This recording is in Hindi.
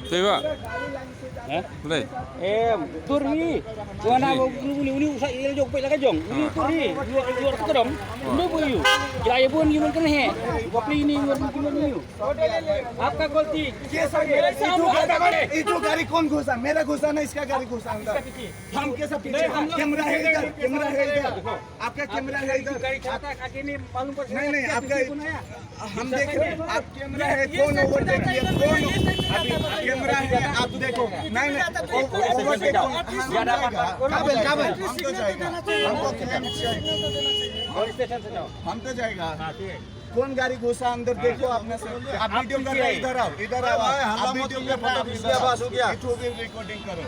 Tiba. Boleh. Turi. Wana uni usah jog pe lagi jong. Uni turi. Luar ke dom. Uni boyu. Kira ye bun gimana kan he. Wapli ini gimana yu. आपका गलती ये जो गाड़ी कौन घुसा? मेरा घुसा ना, इसका गाड़ी घुसा अंदर। हम कैसा पीछे? कैमरा है इधर, कैमरा है इधर। आपका कैमरा है इधर। गाड़ी चलाता आगे नहीं मालूम पड़ नहीं आपका हम देख रहे हैं, आप कैमरा है, कौन ओवरटेक किया, कौन अभी कैमरा है, आप देखो। नहीं ओवरटेक काबिल हम तो जाएगा, हमको क्लेम चाहिए, हम तो जाएगा। कौन गाड़ी घुसा अंदर देखो आपने से। आप वीडियो कर रहे, इधर आओ, आप वीडियो में फोटो रिकॉर्डिंग करो।